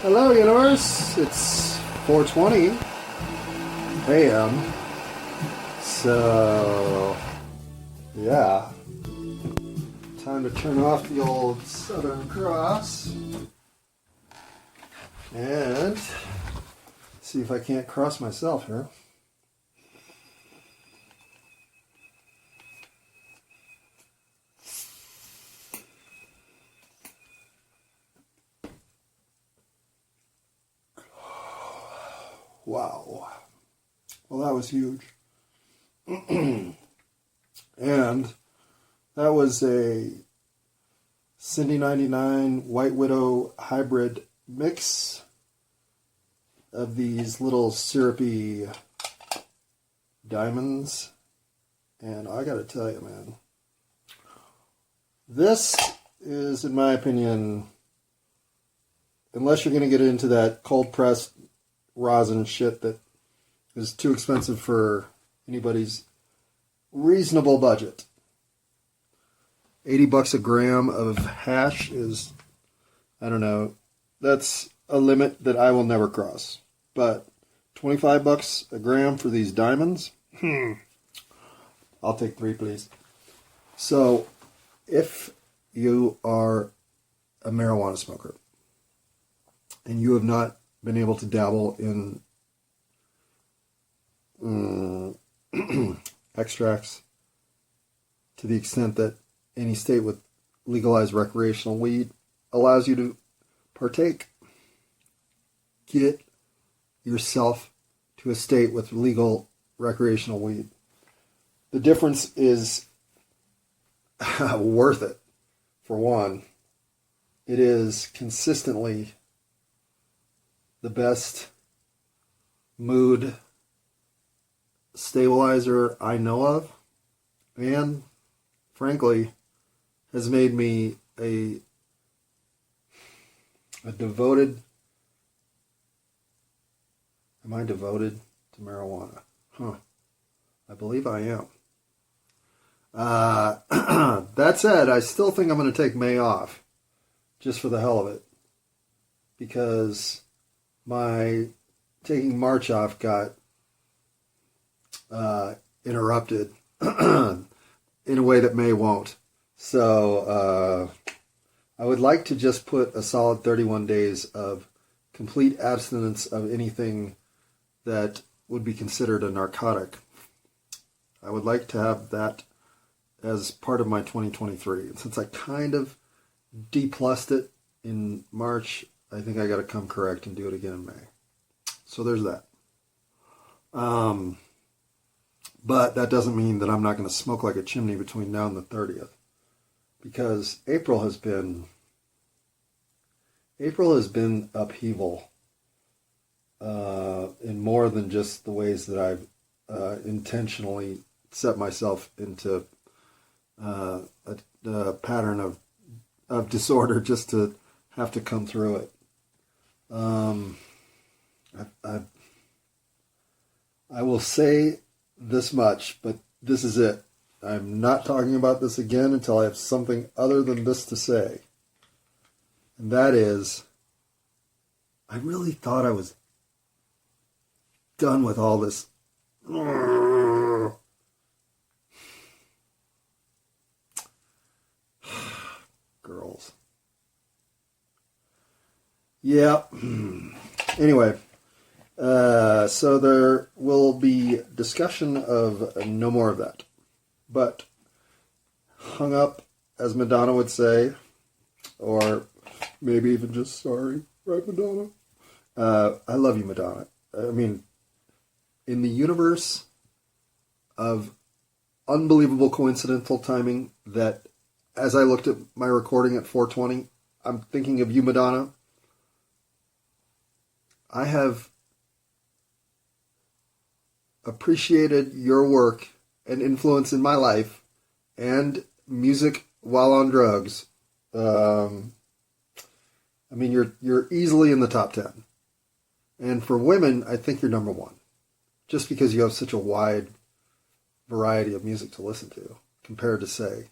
Hello, universe. It's 4:20 a.m. So, yeah. Time to turn off the old Southern Cross and see if I can't cross myself here. Wow. Well, that was huge. And that was a Cindy 99 White Widow hybrid mix of these little syrupy diamonds. And I gotta tell you, man, this is, in my opinion, unless you're gonna get into that cold pressed rosin shit that is too expensive for anybody's reasonable budget. $80 a gram of hash is, I don't know, that's a limit that I will never cross. But $25 a gram for these diamonds? I'll take 3, please. So, if you are a marijuana smoker and you have not been able to dabble in extracts to the extent that any state with legalized recreational weed allows you to partake, get yourself to a state with legal recreational weed. The difference is worth it. For one, it is consistently the best mood stabilizer I know of, and frankly has made me a devoted, am I devoted to marijuana? I believe I am. That said, I still think I'm going to take May off just for the hell of it, because my taking March off got interrupted in a way that May won't. So I would like to just put a solid 31 days of complete abstinence of anything that would be considered a narcotic. I would like to have that as part of my 2023. And since I kind of D-plussed it in March, I think I got to come correct and do it again in May. So there's that. But that doesn't mean that I'm not going to smoke like a chimney between now and the 30th. Because April has been upheaval in more than just the ways that I've intentionally set myself into a pattern of disorder just to have to come through it. I will say this much, but this is it. I'm not talking about this again until I have something other than this to say. And that is, I really thought I was done with all this. Girls. Yeah. Anyway, so there will be discussion of no more of that. But hung up, as Madonna would say, or maybe even just sorry, right, Madonna? I love you, Madonna. I mean, in the universe of unbelievable coincidental timing that as I looked at my recording at 4:20, I'm thinking of you, Madonna. I have appreciated your work and influence in my life and music while on drugs. I mean, you're easily in the top 10. And for women, I think you're number 1. Just because you have such a wide variety of music to listen to compared to, say,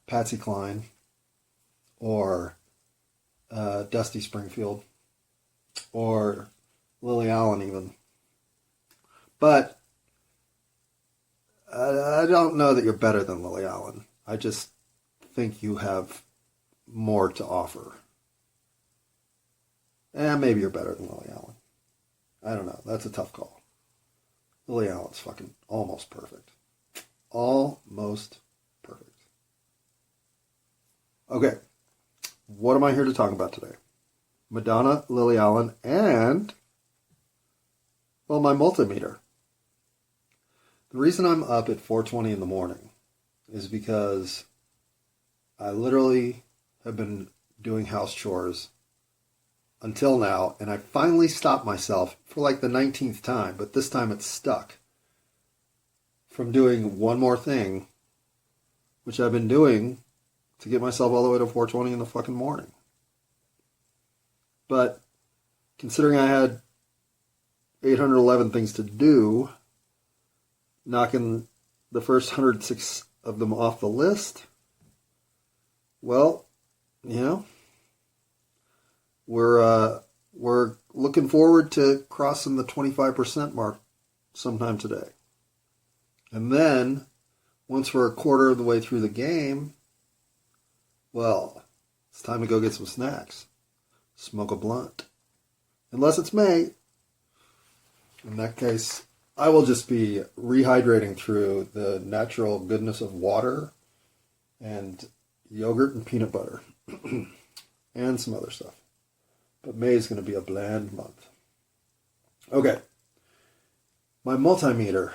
Patsy Cline or Dusty Springfield or Lily Allen even. But I don't know that you're better than Lily Allen. I just think you have more to offer. And maybe you're better than Lily Allen. I don't know. That's a tough call. Lily Allen's fucking almost perfect. Almost perfect. Okay. What am I here to talk about today? Madonna, Lily Allen, and, well, my multimeter. The reason I'm up at 4:20 in the morning is because I literally have been doing house chores until now, and I finally stopped myself for like the 19th time, but this time it's stuck, from doing one more thing, which I've been doing to get myself all the way to 4:20 in the fucking morning. But considering I had 811 things to do, knocking the first 106 of them off the list, well, you know, we're looking forward to crossing the 25% mark sometime today. And then, once we're a quarter of the way through the game, well, it's time to go get some snacks. Smoke a blunt. Unless it's May. In that case, I will just be rehydrating through the natural goodness of water and yogurt and peanut butter. And some other stuff. But May is going to be a bland month. Okay. My multimeter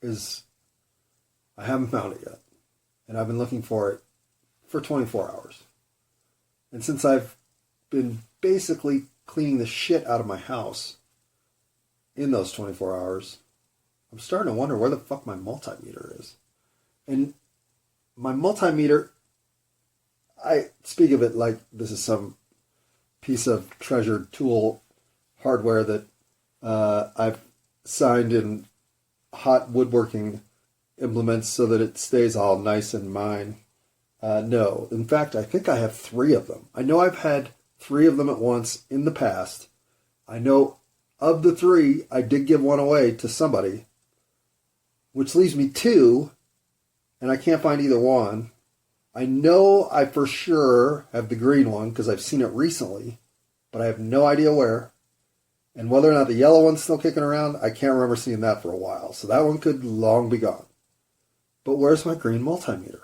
is, I haven't found it yet. And I've been looking for it for 24 hours. And since I've been basically cleaning the shit out of my house in those 24 hours, I'm starting to wonder where the fuck my multimeter is. And my multimeter, I speak of it like this is some piece of treasured tool hardware that I've signed in hot woodworking implements so that it stays all nice and mine. No. In fact, I think I have 3 of them. I know I've had 3 of them at once in the past. I know of the 3, I did give one away to somebody, which leaves me 2, and I can't find either one. I know I for sure have the green one because I've seen it recently, but I have no idea where. And whether or not the yellow one's still kicking around, I can't remember seeing that for a while. So that one could long be gone. But where's my green multimeter?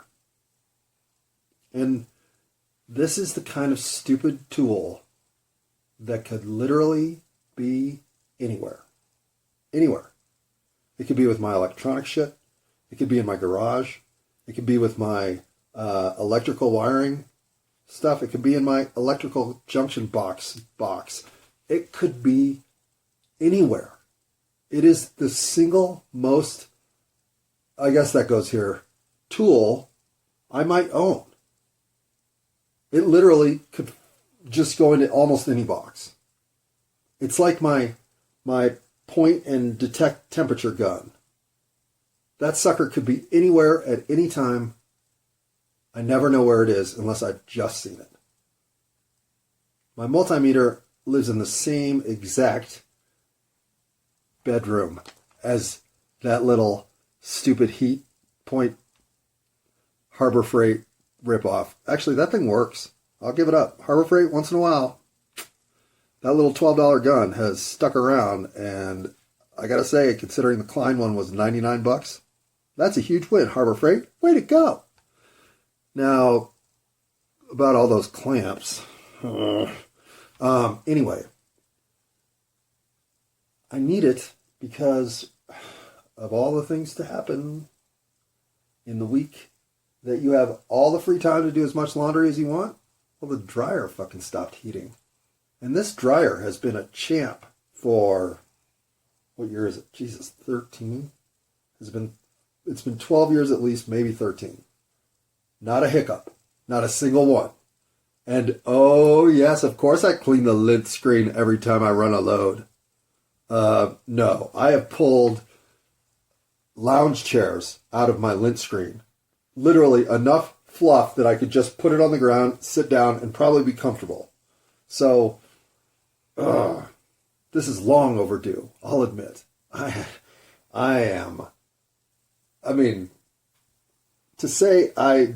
And this is the kind of stupid tool that could literally be anywhere. Anywhere. It could be with my electronic shit. It could be in my garage. It could be with my electrical wiring stuff. It could be in my electrical junction box. It could be anywhere. It is the single most, I guess that goes here, tool I might own. It literally could just go into almost any box. It's like my point and detect temperature gun. That sucker could be anywhere at any time. I never know where it is unless I've just seen it. My multimeter lives in the same exact bedroom as that little stupid heat point Harbor Freight ripoff. Actually, that thing works. I'll give it up. Harbor Freight, once in a while, that little $12 gun has stuck around, and I gotta say, considering the Klein one was $99, that's a huge win. Harbor Freight, way to go. Now, about all those clamps. Anyway, I need it because of all the things to happen in the week that you have all the free time to do as much laundry as you want. Well, the dryer fucking stopped heating. And this dryer has been a champ for, what year is it? Jesus, 13? It's been 12 years at least, maybe 13. Not a hiccup. Not a single one. And oh yes, of course I clean the lint screen every time I run a load. No, I have pulled lounge chairs out of my lint screen literally enough fluff that I could just put it on the ground, sit down, and probably be comfortable. So, this is long overdue, I'll admit. I am. I mean, to say I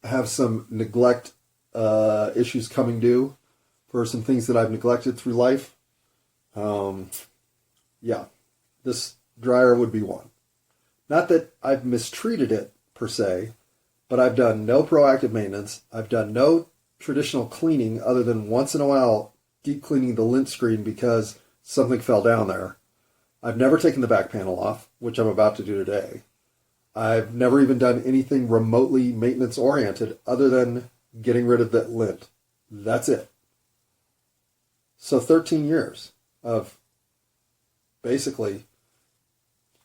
have some neglect issues coming due for some things that I've neglected through life, yeah, this dryer would be one. Not that I've mistreated it, per se, but I've done no proactive maintenance. I've done no traditional cleaning other than once in a while deep cleaning the lint screen because something fell down there. I've never taken the back panel off, which I'm about to do today. I've never even done anything remotely maintenance-oriented other than getting rid of that lint. That's it. So 13 years of basically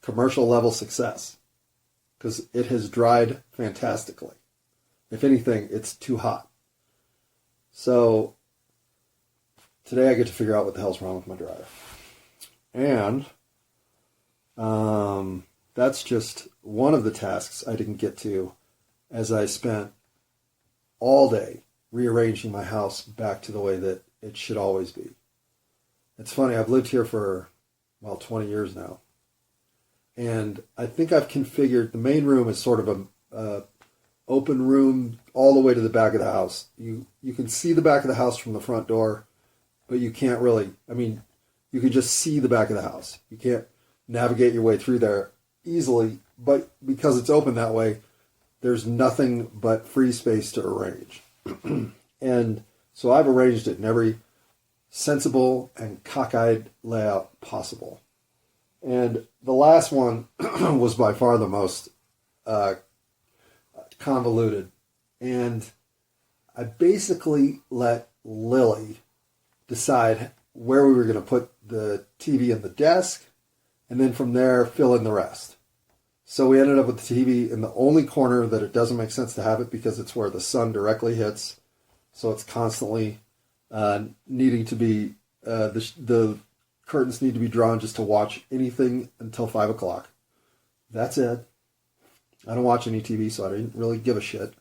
commercial-level success because it has dried fantastically. If anything, it's too hot. So today I get to figure out what the hell's wrong with my dryer. And that's just one of the tasks I didn't get to as I spent all day rearranging my house back to the way that it should always be. It's funny, I've lived here for, 20 years now. And I think I've configured, the main room is sort of a open room all the way to the back of the house. You can see the back of the house from the front door, but you can't really, you can just see the back of the house. You can't navigate your way through there easily, but because it's open that way, there's nothing but free space to arrange. And so I've arranged it in every sensible and cockeyed layout possible. And the last one was by far the most convoluted. And I basically let Lily decide where we were going to put the TV in the desk, and then from there fill in the rest. So we ended up with the TV in the only corner that it doesn't make sense to have it because it's where the sun directly hits. So it's constantly needing to be, the curtains need to be drawn just to watch anything until 5 o'clock. That's it. I don't watch any TV, so I didn't really give a shit.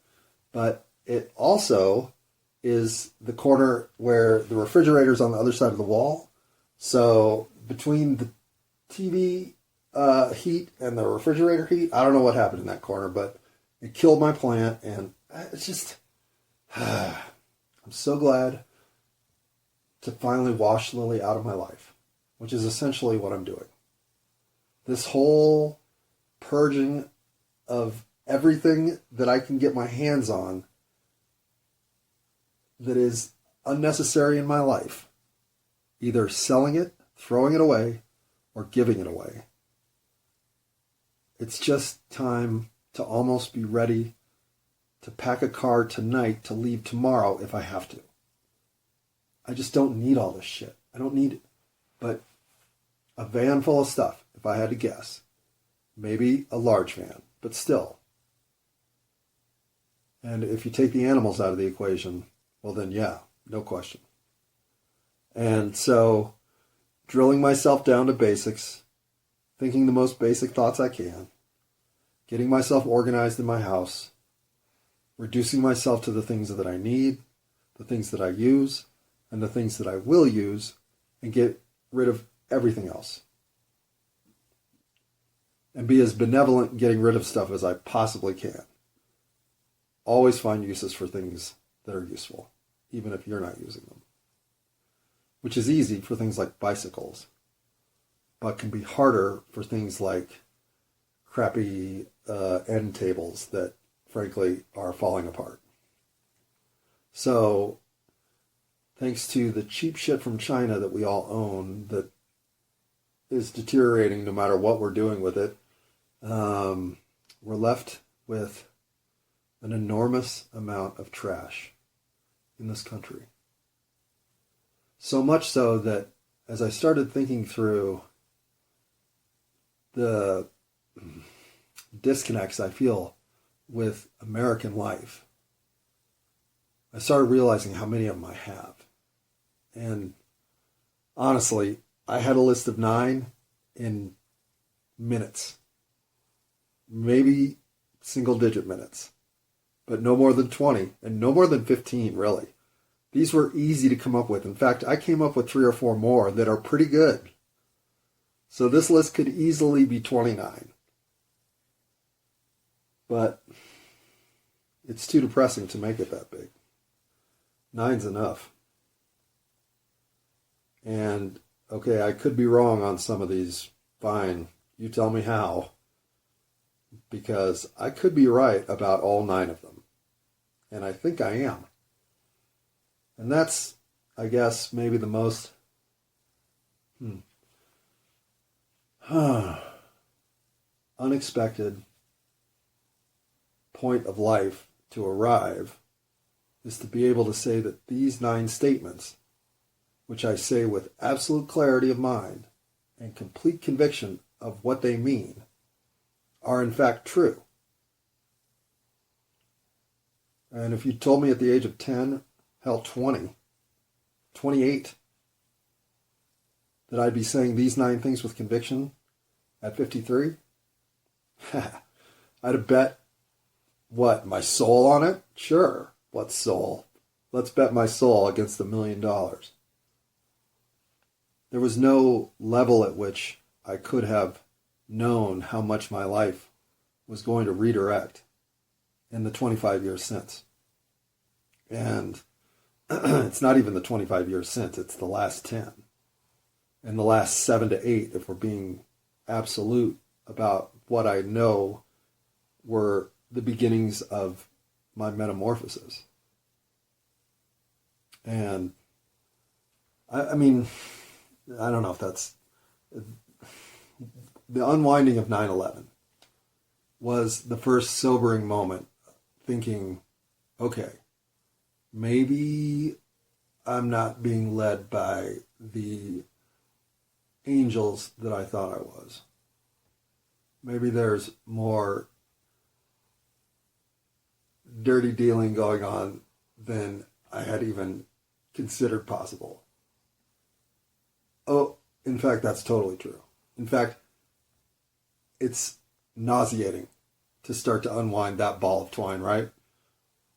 But it also is the corner where the refrigerator's on the other side of the wall. So between the TV heat and the refrigerator heat, I don't know what happened in that corner, but it killed my plant, and it's just, I'm so glad to finally wash Lily out of my life, which is essentially what I'm doing. This whole purging of everything that I can get my hands on that is unnecessary in my life, either selling it, throwing it away, or giving it away. It's just time to almost be ready to pack a car tonight to leave tomorrow if I have to. I just don't need all this shit. I don't need it. But a van full of stuff, if I had to guess. Maybe a large van, but still. And if you take the animals out of the equation, well then yeah, no question. And so, drilling myself down to basics, thinking the most basic thoughts I can, getting myself organized in my house, reducing myself to the things that I need, the things that I use, and the things that I will use, and get rid of everything else. And be as benevolent in getting rid of stuff as I possibly can. Always find uses for things that are useful, even if you're not using them. Which is easy for things like bicycles, but can be harder for things like crappy end tables that, frankly, are falling apart. So, thanks to the cheap shit from China that we all own that is deteriorating no matter what we're doing with it, we're left with an enormous amount of trash in this country. So much so that as I started thinking through the disconnects I feel with American life, I started realizing how many of them I have. And honestly, I had a list of 9 in minutes. Maybe single-digit minutes, but no more than 20, and no more than 15, really. These were easy to come up with. In fact, I came up with 3 or 4 more that are pretty good. So this list could easily be 29. But it's too depressing to make it that big. 9's enough. And, okay, I could be wrong on some of these. Fine. You tell me how. Because I could be right about all 9 of them. And I think I am. And that's, I guess, maybe the most unexpected point of life to arrive, is to be able to say that these 9 statements, which I say with absolute clarity of mind and complete conviction of what they mean, are in fact true. And if you told me at the age of 10, hell, 20, 28, that I'd be saying these 9 things with conviction at 53, I'd have bet, what, my soul on it? Sure. What soul? Let's bet my soul against $1 million. There was no level at which I could have known how much my life was going to redirect in the 25 years since. And it's not even the 25 years since, it's the last 10. And the last 7 to 8, if we're being absolute about what I know were the beginnings of my metamorphosis. And I mean, I don't know if that's the unwinding of 9/11 was the first sobering moment, thinking, okay, maybe I'm not being led by the angels that I thought I was. Maybe there's more dirty dealing going on than I had even considered possible. Oh, in fact, that's totally true. In fact, it's nauseating to start to unwind that ball of twine, right?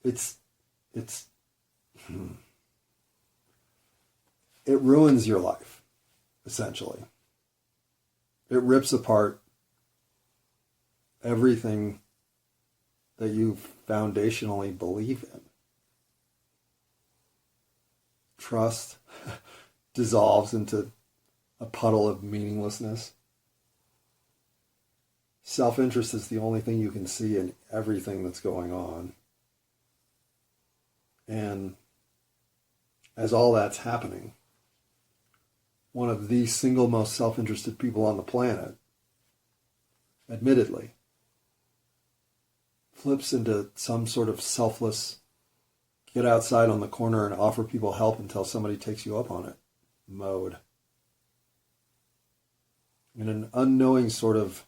It ruins your life, essentially. It rips apart everything that you foundationally believe in. Trust dissolves into a puddle of meaninglessness. Self-interest is the only thing you can see in everything that's going on. And as all that's happening, one of the single most self-interested people on the planet, admittedly, flips into some sort of selfless, get outside on the corner and offer people help until somebody takes you up on it mode. In an unknowing sort of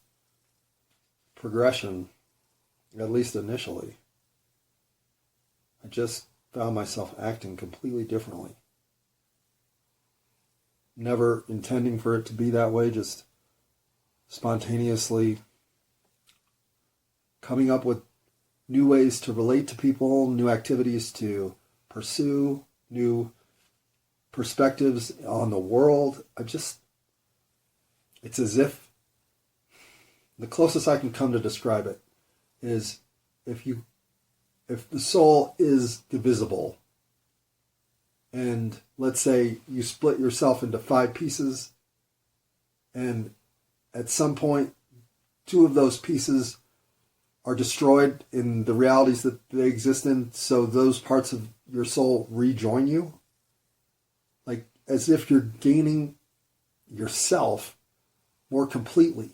progression, at least initially, I just found myself acting completely differently. Never intending for it to be that way, just spontaneously coming up with new ways to relate to people, new activities to pursue, new perspectives on the world. It's as if, the closest I can come to describe it is if the soul is divisible, and let's say you split yourself into 5 pieces, and at some point 2 of those pieces are destroyed in the realities that they exist in, so those parts of your soul rejoin you, like as if you're gaining yourself more completely.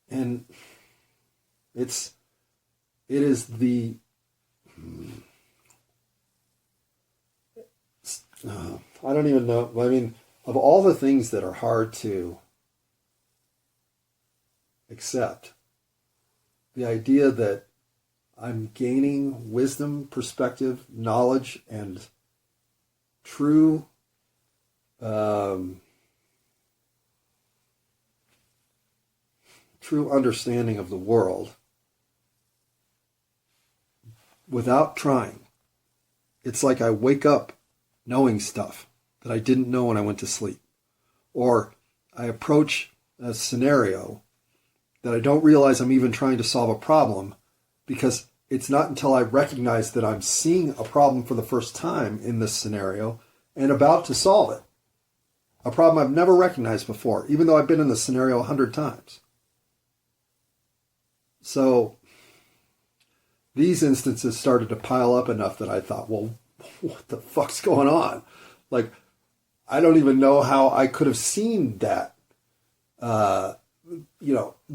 And it is the I don't even know. I mean, of all the things that are hard to accept, the idea that I'm gaining wisdom, perspective, knowledge, and true true understanding of the world without trying. It's like I wake up knowing stuff that I didn't know when I went to sleep. Or I approach a scenario that I don't realize I'm even trying to solve a problem, because it's not until I recognize that I'm seeing a problem for the first time in this scenario and about to solve it. A problem I've never recognized before, even though I've been in this scenario 100 times. So these instances started to pile up enough that I thought, well, what the fuck's going on? Like, I don't even know how I could have seen that,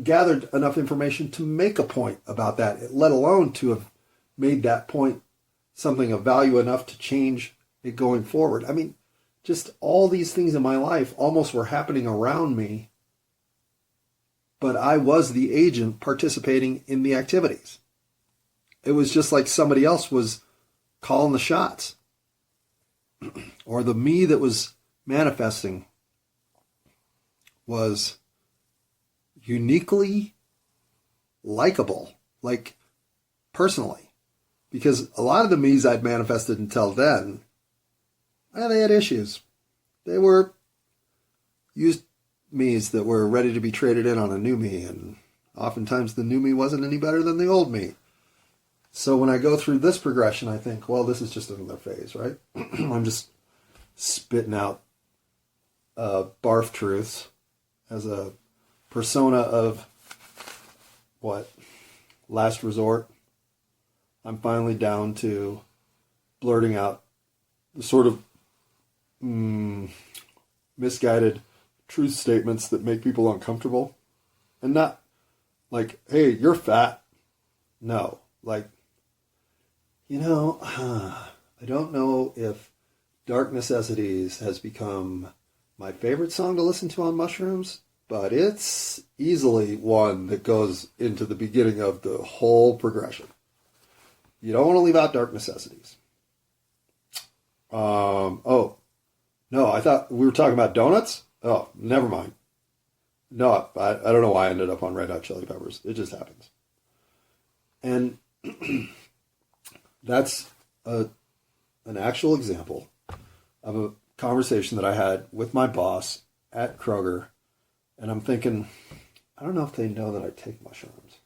gathered enough information to make a point about that, let alone to have made that point something of value enough to change it going forward. I mean, just all these things in my life almost were happening around me, but I was the agent participating in the activities. It was just like somebody else was calling the shots. Or the me that was manifesting was uniquely likable, like personally. Because a lot of the me's I'd manifested until then, they had issues. They were used me's that were ready to be traded in on a new me, and oftentimes the new me wasn't any better than the old me. So when I go through this progression, I think, well, this is just another phase, right? I'm just spitting out barf truths as a persona of what? Last resort. I'm finally down to blurting out the sort of misguided truth statements that make people uncomfortable. And not like, hey, you're fat. No, like, I don't know if Dark Necessities has become my favorite song to listen to on mushrooms, but it's easily one that goes into the beginning of the whole progression. You don't want to leave out Dark Necessities. No, I thought we were talking about donuts? Oh, never mind. No, I don't know why I ended up on Red Hot Chili Peppers. It just happens. And that's an actual example of a conversation that I had with my boss at Kroger. And I'm thinking, I don't know if they know that I take mushrooms.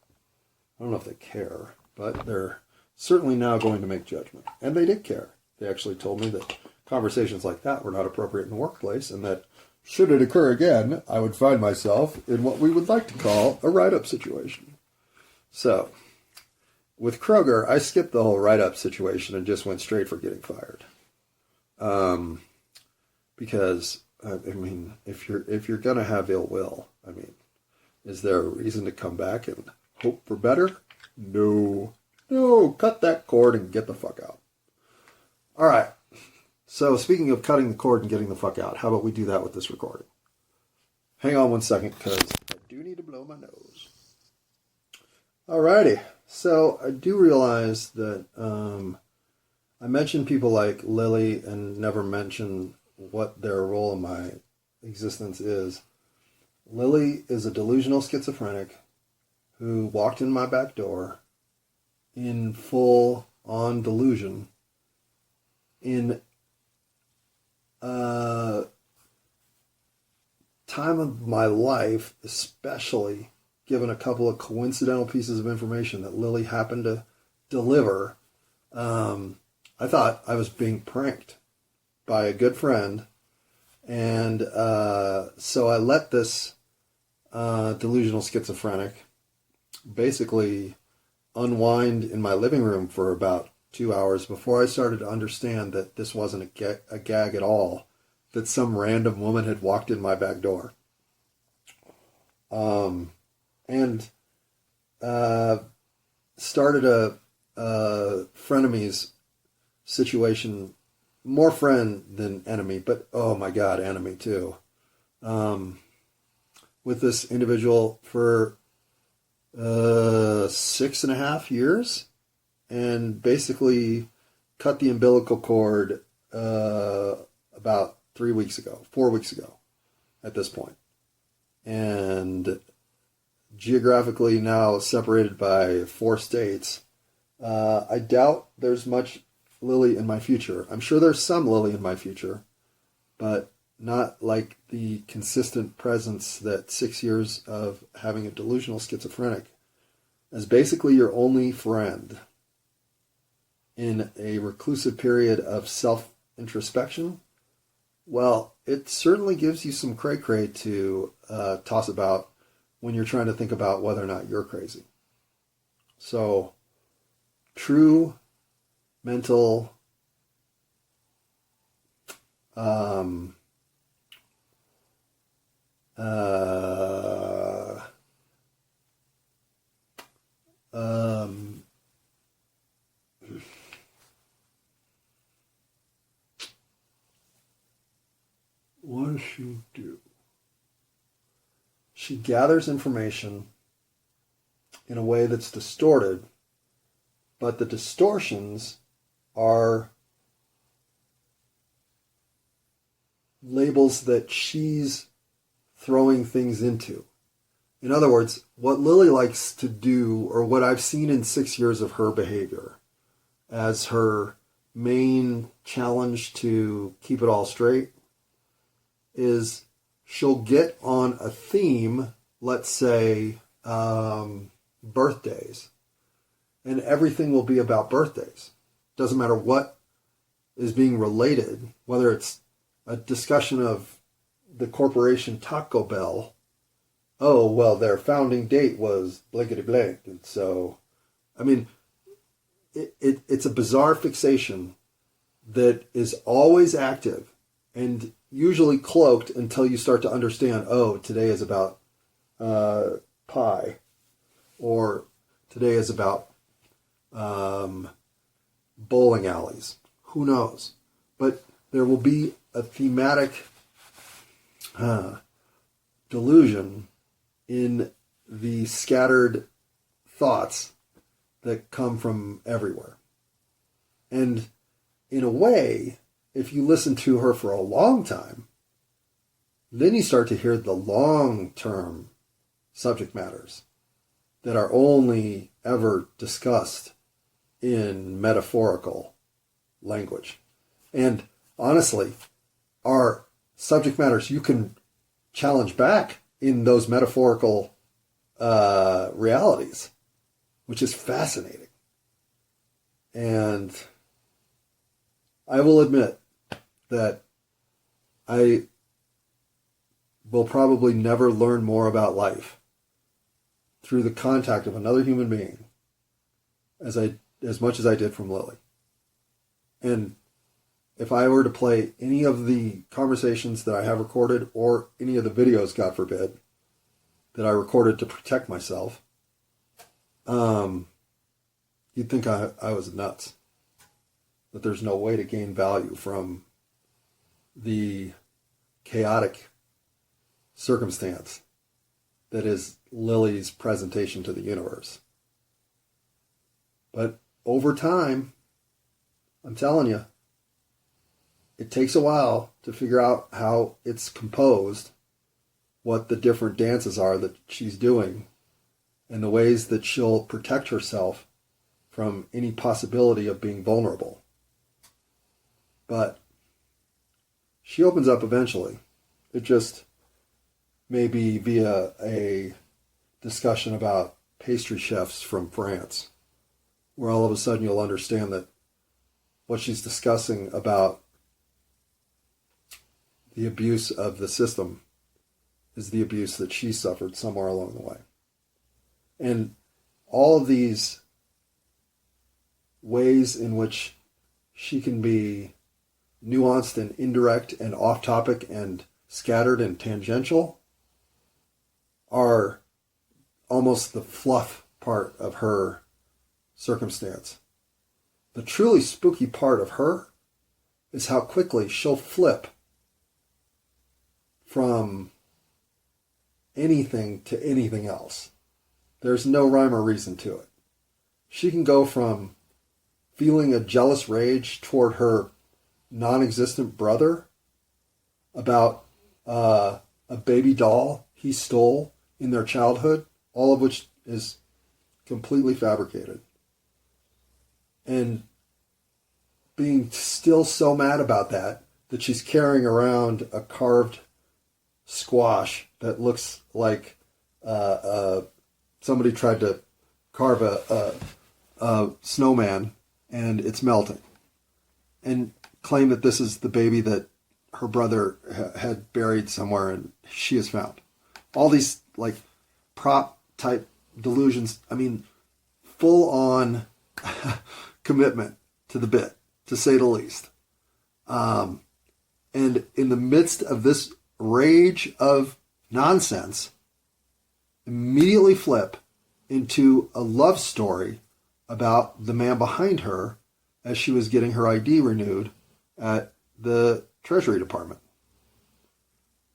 I don't know if they care, but they're certainly now going to make judgment. And they did care. They actually told me that conversations like that were not appropriate in the workplace, and that should it occur again, I would find myself in what we would like to call a write-up situation. So, with Kroger, I skipped the whole write-up situation and just went straight for getting fired. Because, if you're going to have ill will, is there a reason to come back and hope for better? No, cut that cord and get the fuck out. All right. So speaking of cutting the cord and getting the fuck out, how about we do that with this recording? Hang on one second, because I do need to blow my nose. Alrighty. So I do realize that I mentioned people like Lily and never mention what their role in my existence is. Lily is a delusional schizophrenic who walked in my back door in full-on delusion in time of my life, especially given a couple of coincidental pieces of information that Lily happened to deliver. I thought I was being pranked by a good friend, and so I let this delusional schizophrenic basically unwind in my living room for about 2 hours before I started to understand that this wasn't a gag at all, that some random woman had walked in my back door. And started a frenemies situation, more friend than enemy, but oh my God, enemy too. With this individual for 6.5 years, and basically cut the umbilical cord about 4 weeks ago at this point. And geographically now separated by 4 states, I doubt there's much Lily in my future. I'm sure there's some Lily in my future, but not like the consistent presence that 6 years of having a delusional schizophrenic as basically your only friend in a reclusive period of self-introspection. Well, it certainly gives you some cray-cray to toss about when you're trying to think about whether or not you're crazy. So, true mental what does she do? She gathers information in a way that's distorted, but the distortions are labels that she's throwing things into. In other words, what Lily likes to do, or what I've seen in 6 years of her behavior as her main challenge to keep it all straight, is she'll get on a theme, let's say birthdays, and everything will be about birthdays. Doesn't matter what is being related, whether it's a discussion of the corporation Taco Bell. Oh, well, their founding date was blankety blank. And so, I mean, it's a bizarre fixation that is always active and usually cloaked until you start to understand, oh, today is about pie, or today is about bowling alleys. Who knows? But there will be a thematic delusion in the scattered thoughts that come from everywhere. And in a way, if you listen to her for a long time, then you start to hear the long-term subject matters that are only ever discussed in metaphorical language. And honestly, are subject matters you can challenge back in those metaphorical realities, which is fascinating. And I will admit that I will probably never learn more about life through the contact of another human being as much as I did from Lily. And if I were to play any of the conversations that I have recorded, or any of the videos, God forbid, that I recorded to protect myself, you'd think I was nuts. That there's no way to gain value from the chaotic circumstance that is Lily's presentation to the universe. But over time, I'm telling you, it takes a while to figure out how it's composed, what the different dances are that she's doing, and the ways that she'll protect herself from any possibility of being vulnerable. But she opens up eventually. It just may be via a discussion about pastry chefs from France, where all of a sudden you'll understand that what she's discussing about the abuse of the system is the abuse that she suffered somewhere along the way. And all of these ways in which she can be nuanced and indirect and off-topic and scattered and tangential are almost the fluff part of her circumstance. The truly spooky part of her is how quickly she'll flip from anything to anything else. There's no rhyme or reason to it. She can go from feeling a jealous rage toward her non-existent brother about a baby doll he stole in their childhood, all of which is completely fabricated, and being still so mad about that she's carrying around a carved squash that looks like somebody tried to carve a snowman and it's melting, and claim that this is the baby that her brother had buried somewhere and she has found. All these like prop type delusions. I mean, full on commitment to the bit, to say the least. And in the midst of this rage of nonsense, immediately flip into a love story about the man behind her as she was getting her ID renewed at the Treasury Department,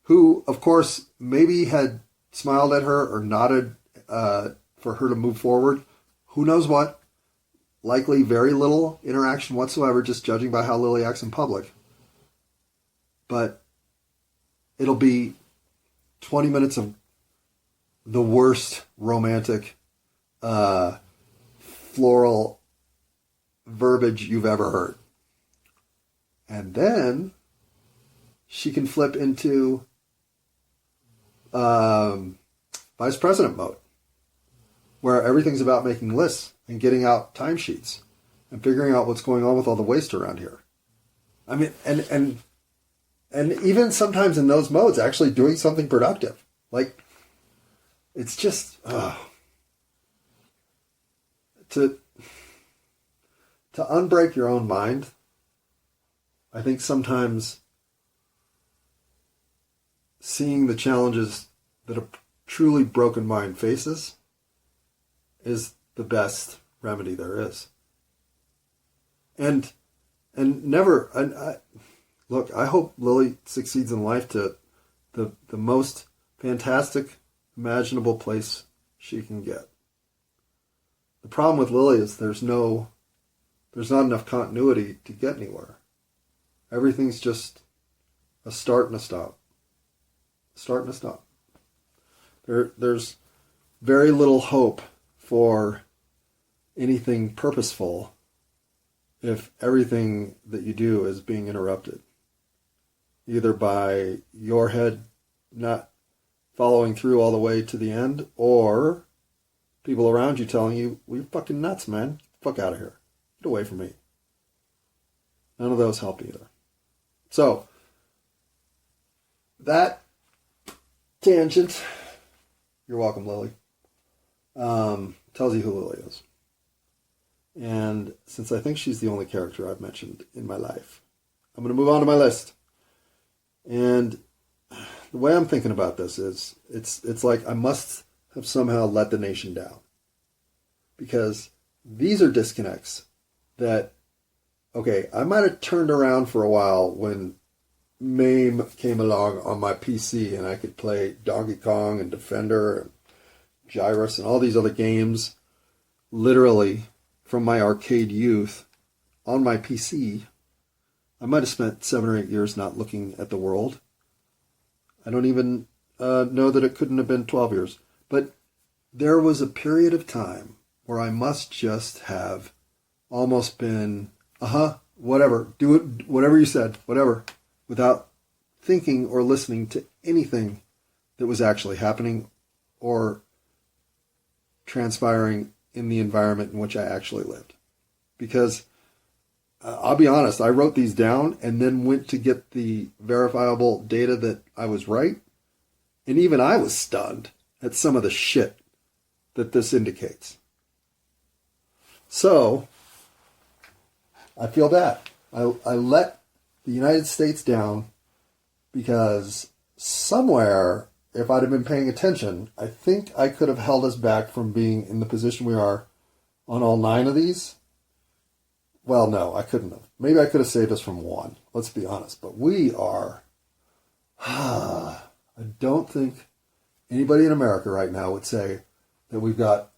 who, of course, maybe had smiled at her or nodded for her to move forward. Who knows what? Likely very little interaction whatsoever, just judging by how Lily acts in public. But it'll be 20 minutes of the worst romantic floral verbiage you've ever heard. And then she can flip into vice president mode, where everything's about making lists and getting out timesheets and figuring out what's going on with all the waste around here. I mean, and even sometimes in those modes, actually doing something productive. Like, it's just to unbreak your own mind. I think sometimes seeing the challenges that a truly broken mind faces is the best remedy there is. And never, look, I hope Lily succeeds in life to the most fantastic imaginable place she can get. The problem with Lily is there's not enough continuity to get anywhere. Everything's just a start and a stop. Start and a stop. There's very little hope for anything purposeful if everything that you do is being interrupted. Either by your head not following through all the way to the end, or people around you telling you, well, you're fucking nuts, man. Fuck out of here. Get away from me. None of those help either. So, that tangent, you're welcome, Lily, tells you who Lily is. And since I think she's the only character I've mentioned in my life, I'm going to move on to my list. And the way I'm thinking about this is, it's like I must have somehow let the nation down. Because these are disconnects that, okay, I might have turned around for a while when MAME came along on my PC and I could play Donkey Kong and Defender and Gyrus and all these other games literally from my arcade youth on my PC. I might have spent 7 or 8 years not looking at the world. I don't even know that it couldn't have been 12 years. But there was a period of time where I must just have almost been, whatever, do it, whatever you said, whatever, without thinking or listening to anything that was actually happening or transpiring in the environment in which I actually lived. Because I'll be honest, I wrote these down and then went to get the verifiable data that I was right. And even I was stunned at some of the shit that this indicates. So, I feel bad. I let the United States down because somewhere, if I'd have been paying attention, I think I could have held us back from being in the position we are on all 9 of these. Well, no, I couldn't have. Maybe I could have saved us from 1. Let's be honest. But we are... I don't think anybody in America right now would say that we've got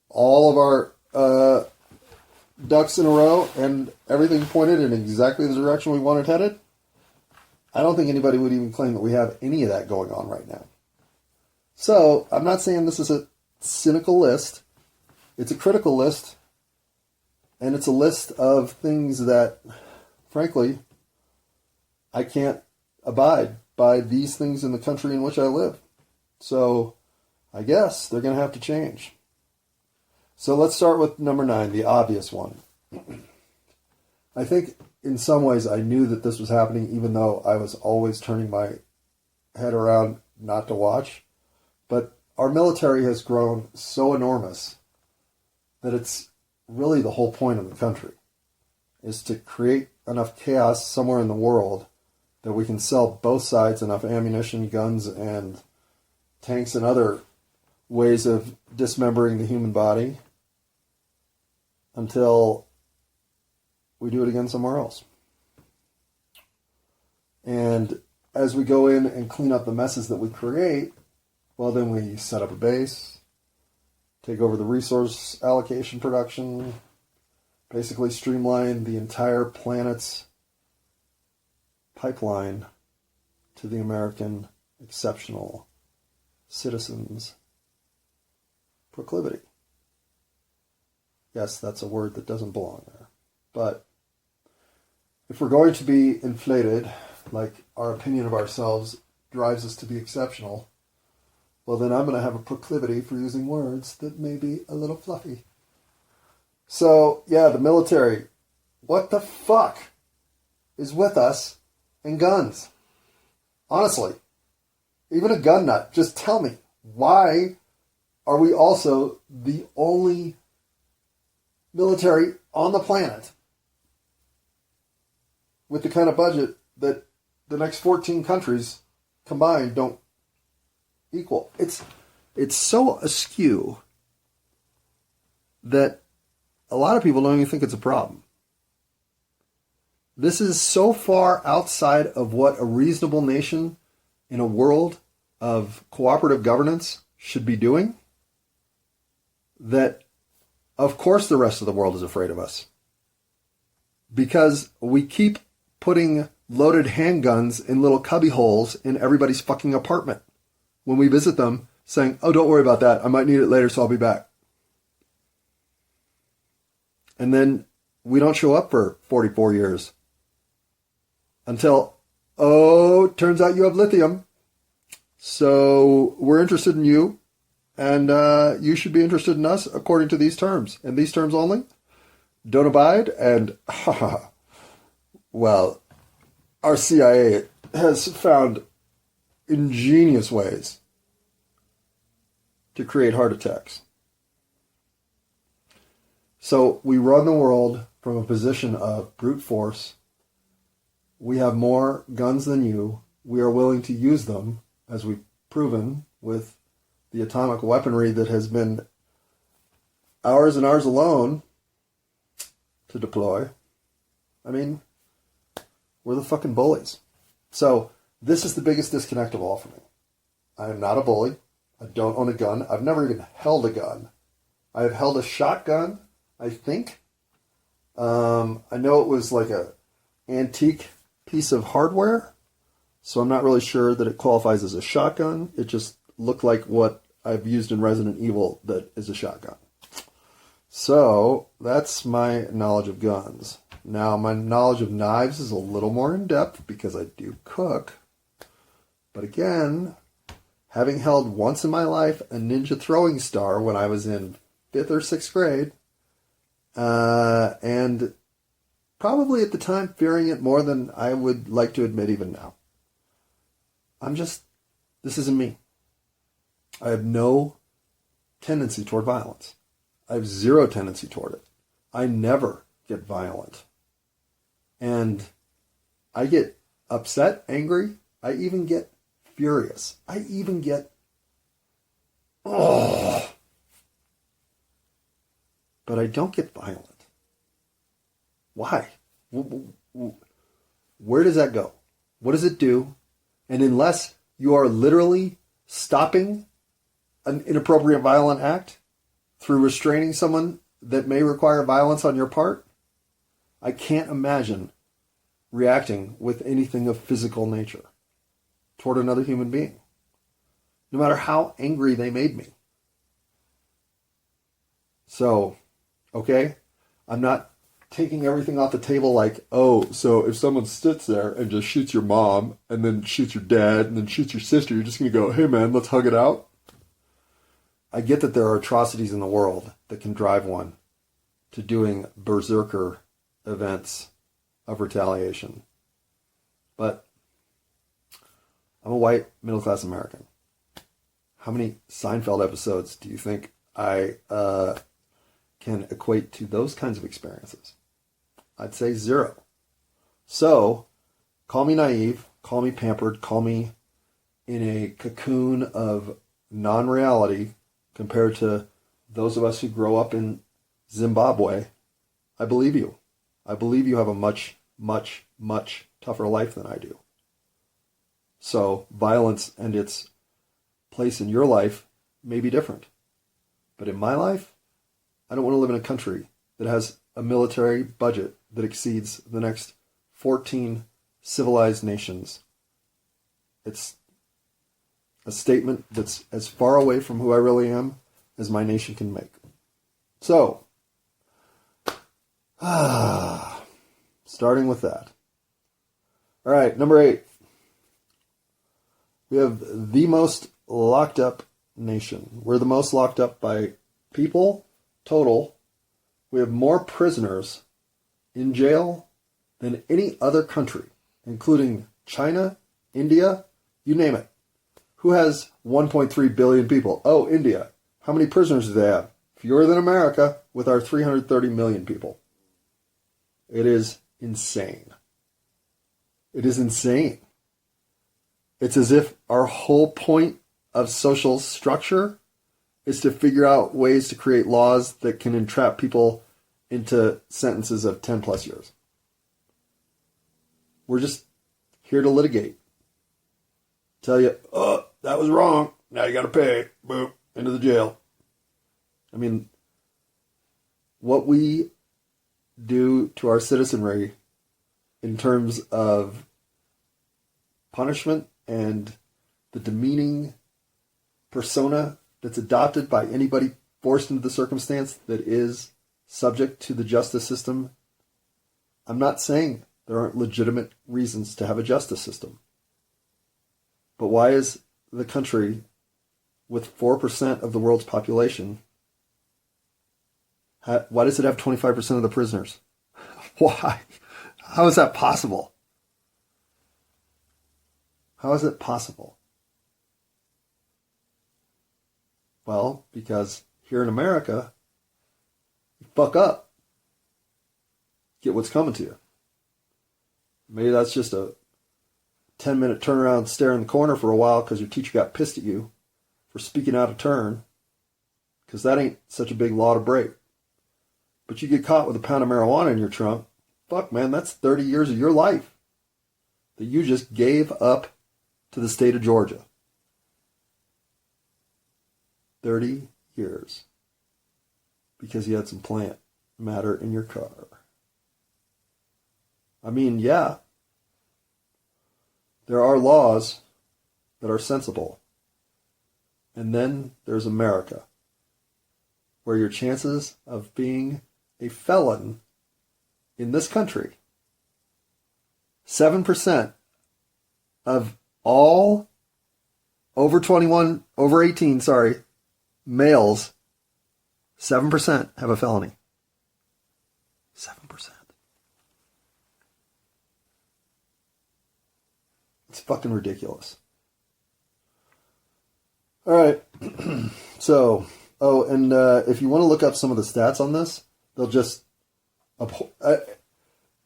all of our ducks in a row and everything pointed in exactly the direction we want it headed. I don't think anybody would even claim that we have any of that going on right now. So, I'm not saying this is a cynical list. It's a critical list. And it's a list of things that, frankly, I can't abide by these things in the country in which I live. So I guess they're going to have to change. So let's start with number 9, the obvious one. I think in some ways I knew that this was happening, even though I was always turning my head around not to watch. But our military has grown so enormous that it's really the whole point of the country, is to create enough chaos somewhere in the world that we can sell both sides enough ammunition, guns, and tanks and other ways of dismembering the human body until we do it again somewhere else. And as we go in and clean up the messes that we create, well, then we set up a base, take over the resource allocation production, basically streamline the entire planet's pipeline to the American exceptional citizens' proclivity. Yes, that's a word that doesn't belong there. But if we're going to be inflated, like our opinion of ourselves drives us to be exceptional, well, then I'm going to have a proclivity for using words that may be a little fluffy. So, yeah, the military. What the fuck is with us and guns? Honestly, even a gun nut, just tell me, why are we also the only military on the planet with the kind of budget that the next 14 countries combined don't equal? It's so askew that a lot of people don't even think it's a problem. This is so far outside of what a reasonable nation in a world of cooperative governance should be doing that, of course, the rest of the world is afraid of us. Because we keep putting loaded handguns in little cubby holes in everybody's fucking apartment when we visit them, saying, oh, don't worry about that. I might need it later, so I'll be back. And then we don't show up for 44 years until, oh, turns out you have lithium. So we're interested in you, and you should be interested in us according to these terms, and these terms only. Don't abide, and well, our CIA has found ingenious ways to create heart attacks. So we run the world from a position of brute force. We have more guns than you. We are willing to use them, as we've proven with the atomic weaponry that has been ours and ours alone to deploy. I mean, we're the fucking bullies. So this is the biggest disconnect of all for me. I am not a bully. I don't own a gun. I've never even held a gun. I have held a shotgun, I think. I know it was like a antique piece of hardware, so I'm not really sure that it qualifies as a shotgun. It just looked like what I've used in Resident Evil that is a shotgun. So that's my knowledge of guns. Now, my knowledge of knives is a little more in-depth because I do cook. But again, having held once in my life a ninja throwing star when I was in 5th or 6th grade, and probably at the time fearing it more than I would like to admit even now. This isn't me. I have no tendency toward violence. I have zero tendency toward it. I never get violent. And I get upset, angry. I even get furious. I even get, but I don't get violent. Why? Where does that go? What does it do? And unless you are literally stopping an inappropriate violent act through restraining someone that may require violence on your part, I can't imagine reacting with anything of physical nature toward another human being, no matter how angry they made me. So, okay, I'm not taking everything off the table like, oh, so if someone sits there and just shoots your mom and then shoots your dad and then shoots your sister, you're just going to go, hey man, let's hug it out? I get that there are atrocities in the world that can drive one to doing berserker events of retaliation. But I'm a white middle-class American. How many Seinfeld episodes do you think I can equate to those kinds of experiences? I'd say 0. So, call me naive, call me pampered, call me in a cocoon of non-reality compared to those of us who grow up in Zimbabwe. I believe you. I believe you have a much, much, much tougher life than I do. So, violence and its place in your life may be different. But in my life, I don't want to live in a country that has a military budget that exceeds the next 14 civilized nations. It's a statement that's as far away from who I really am as my nation can make. So, starting with that. All right, number 8. We have the most locked up nation. We're the most locked up by people total. We have more prisoners in jail than any other country, including China, India, you name it. Who has 1.3 billion people? Oh, India. How many prisoners do they have? Fewer than America with our 330 million people. It is insane. It is insane. It's as if our whole point of social structure is to figure out ways to create laws that can entrap people into sentences of 10 plus years. We're just here to litigate. Tell you, oh, that was wrong. Now you got to pay. Boom. Into the jail. I mean, what we do to our citizenry in terms of punishment and the demeaning persona that's adopted by anybody forced into the circumstance that is subject to the justice system. I'm not saying there aren't legitimate reasons to have a justice system. But why is the country with 4% of the world's population, why does it have 25% of the prisoners? Why? How is that possible? How is it possible? Well, because here in America, you fuck up, get what's coming to you. Maybe that's just a 10-minute turnaround, stare in the corner for a while because your teacher got pissed at you for speaking out of turn, because that ain't such a big law to break. But you get caught with a pound of marijuana in your trunk, fuck man, that's 30 years of your life that you just gave up to the state of Georgia. 30 years because you had some plant matter in your car. I mean, yeah, there are laws that are sensible. And then there's America, where your chances of being a felon in this country, 7% of all over 18, males, 7% have a felony. 7%. It's fucking ridiculous. All right. So, and if you want to look up some of the stats on this, they'll just...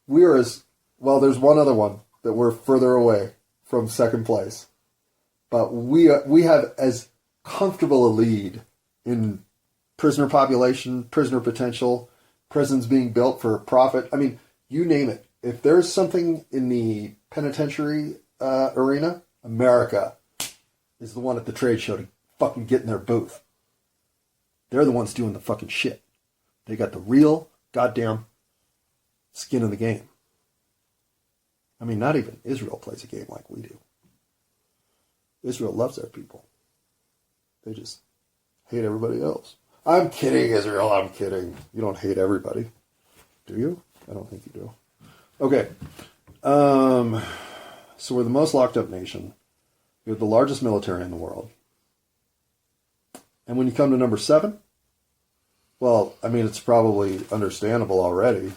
we are as... Well, there's one other one that we're further away from second place. But we have as comfortable a lead in prisoner population, prisoner potential, prisons being built for profit. I mean, you name it. If there's something in the penitentiary arena, America is the one at the trade show to fucking get in their booth. They're the ones doing the fucking shit. They got the real goddamn skin in the game. I mean, not even Israel plays a game like we do. Israel loves their people. They just hate everybody else. I'm kidding, Israel. I'm kidding. You don't hate everybody, do you? I don't think you do. Okay. So we're the most locked up nation. We have the largest military in the world. And when you come to number 7, well, I mean, it's probably understandable already,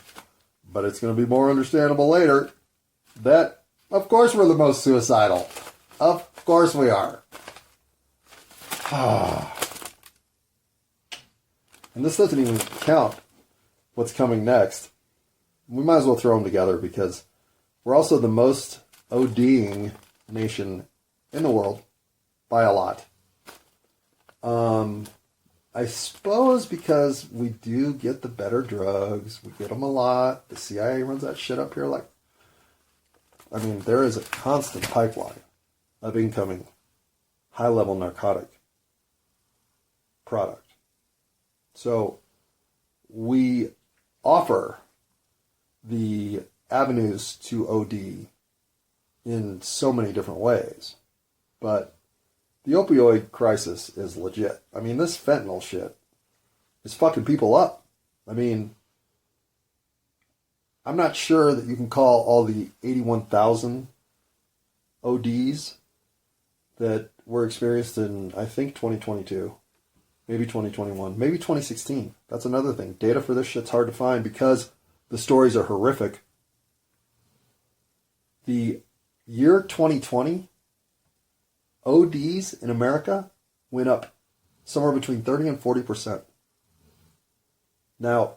but it's going to be more understandable later that, of course, we're the most suicidal. Of course we are. And this doesn't even count what's coming next. We might as well throw them together because we're also the most ODing nation in the world by a lot. I suppose because we do get the better drugs, we get them a lot. The CIA runs that shit up here like, I mean, there is a constant pipeline of incoming high-level narcotic product. So we offer the avenues to OD in so many different ways. But the opioid crisis is legit. I mean, this fentanyl shit is fucking people up. I mean, I'm not sure that you can call all the 81,000 ODs that were experienced in, I think, 2022, maybe 2021, maybe 2016. That's another thing. Data for this shit's hard to find because the stories are horrific. The year 2020, ODs in America went up somewhere between 30 and 40%. Now,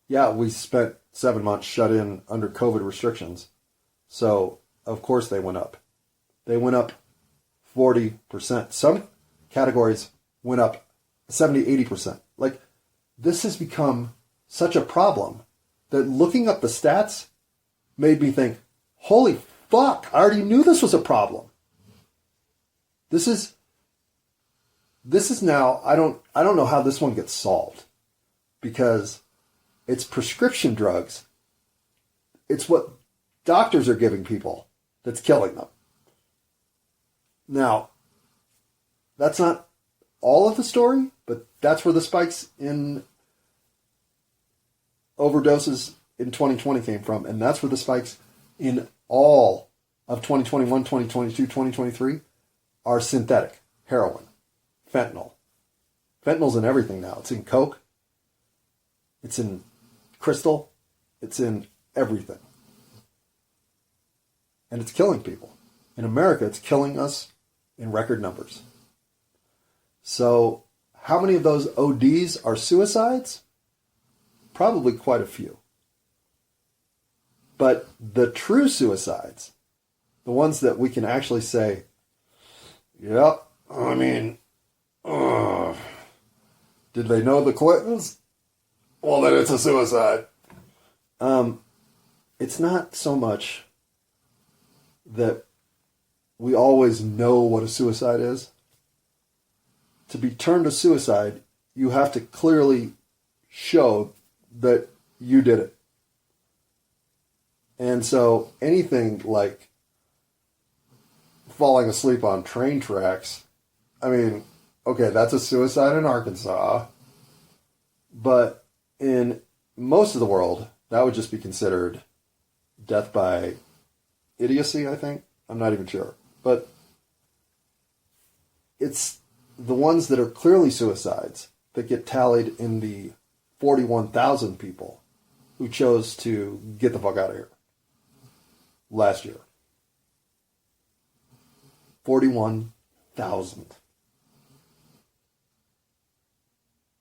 yeah, we spent 7 months shut in under COVID restrictions. So, of course they went up. They went up 40%. Some categories went up 70, 80%. Like, this has become such a problem that looking up the stats made me think, holy fuck, I already knew this was a problem. This is now, I don't know how this one gets solved because it's prescription drugs. It's what doctors are giving people that's killing them. Now, that's not all of the story, but that's where the spikes in overdoses in 2020 came from, and that's where the spikes in all of 2021, 2022, 2023 are synthetic. Heroin, fentanyl. Fentanyl's in everything now. It's in coke. It's in crystal. It's in everything. And it's killing people. In America, it's killing us in record numbers. So, how many of those ODs are suicides? Probably quite a few. But the true suicides, the ones that we can actually say, yep, I mean, did they know the Clintons? Well, then it's a suicide. It's not so much that we always know what a suicide is. To be turned to suicide, you have to clearly show that you did it. And so anything like falling asleep on train tracks, I mean, okay, that's a suicide in Arkansas. But in most of the world, that would just be considered death by idiocy, I think. I'm not even sure. But it's the ones that are clearly suicides that get tallied in the 41,000 people who chose to get the fuck out of here last year. 41,000.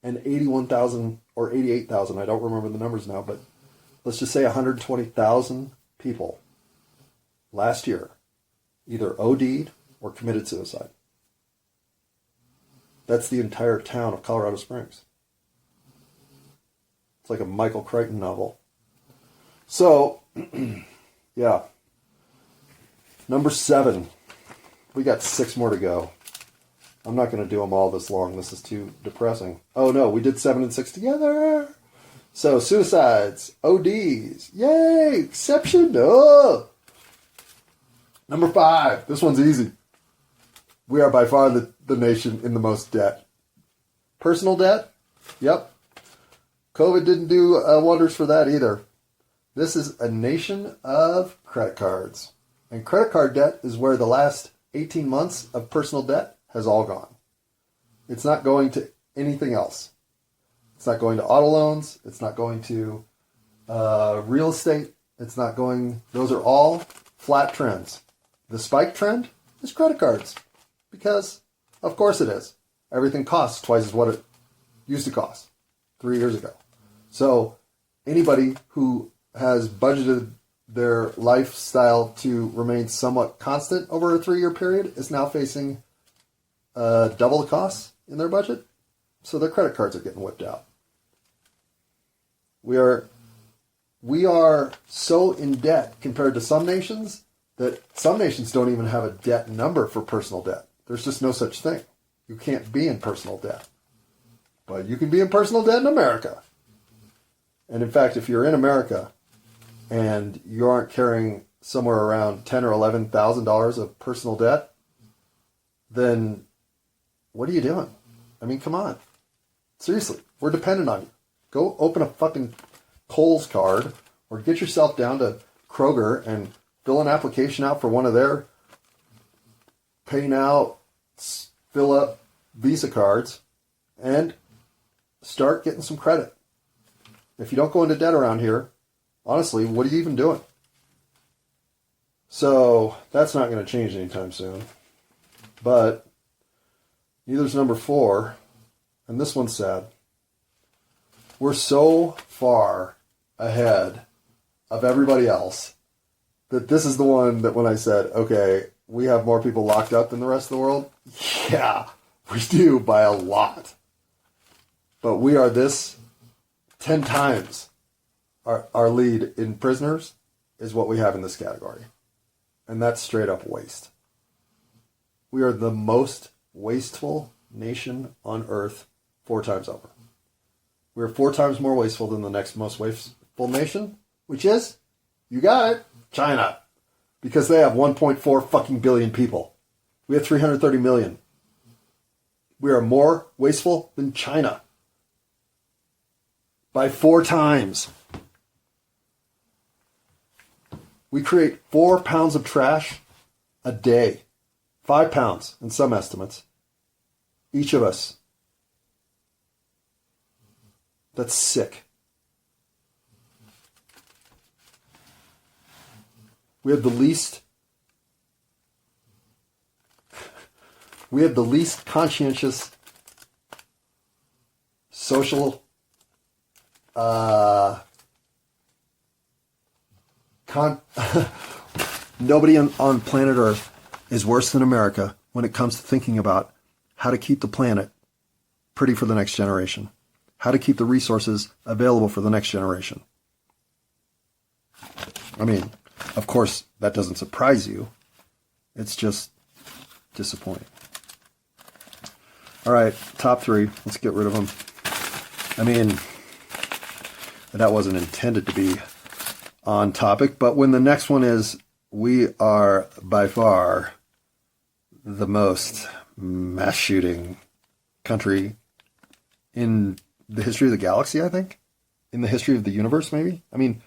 And 81,000 or 88,000, I don't remember the numbers now, but let's just say 120,000 people last year either OD'd or committed suicide. That's the entire town of Colorado Springs. It's like a Michael Crichton novel. So, yeah. Number 7. We got 6 more to go. I'm not going to do them all this long. This is too depressing. Oh no, we did 7 and 6 together. So, suicides, ODs, yay, exception. Oh. Number 5. This one's easy. We are by far the nation in the most debt. Personal debt? Yep. COVID didn't do wonders for that either. This is a nation of credit cards. And credit card debt is where the last 18 months of personal debt has all gone. It's not going to anything else. It's not going to auto loans. It's not going to real estate. It's not going... Those are all flat trends. The spike trend is credit cards. Because, of course it is. Everything costs twice as what it used to cost 3 years ago. So anybody who has budgeted their lifestyle to remain somewhat constant over a 3-year period is now facing double the costs in their budget. So their credit cards are getting whipped out. We are so in debt compared to some nations that some nations don't even have a debt number for personal debt. There's just no such thing. You can't be in personal debt. But you can be in personal debt in America. And in fact, if you're in America and you aren't carrying somewhere around $10,000 or $11,000 of personal debt, then what are you doing? I mean, come on. Seriously, we're dependent on you. Go open a fucking Kohl's card or get yourself down to Kroger and fill an application out for one of their pay now, fill up Visa cards and start getting some credit. If you don't go into debt around here, honestly, what are you even doing? So that's not going to change anytime soon. But neither's number 4, and this one's sad. We're so far ahead of everybody else that this is the one that when I said, okay, we have more people locked up than the rest of the world. Yeah, we do by a lot. But we are this 10 times our lead in prisoners is what we have in this category. And that's straight up waste. We are the most wasteful nation on earth 4 times over. We're 4 times more wasteful than the next most wasteful nation, which is, you got it, China. Because they have 1.4 fucking billion people. We have 330 million. We are more wasteful than China. By 4 times. We create 4 pounds of trash a day. 5 pounds in some estimates. Each of us. That's sick. We have the least conscientious social nobody on planet Earth is worse than America when it comes to thinking about how to keep the planet pretty for the next generation. How to keep the resources available for the next generation. I mean, of course, that doesn't surprise you. It's just disappointing. All right, top 3. Let's get rid of them. I mean, that wasn't intended to be on topic, but when the next one is, we are by far the most mass shooting country in the history of the galaxy, I think. In the history of the universe, maybe. I mean,